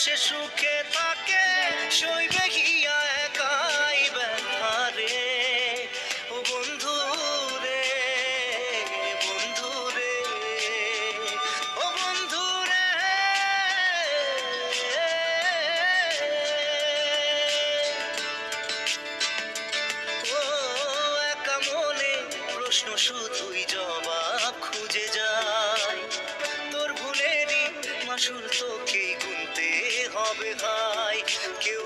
সে সুখে থাকে সইবে গিয়া একাই ব্যথা রে। ও বন্ধু রে, বন্ধু রে, ও বন্ধু রে। ও একা মনে প্রশ্ন শুধুই জবাব খুঁজে যায়। তোর ভুলেরই মাসুল তোকেই গুনতে হবে ভাই। কেউ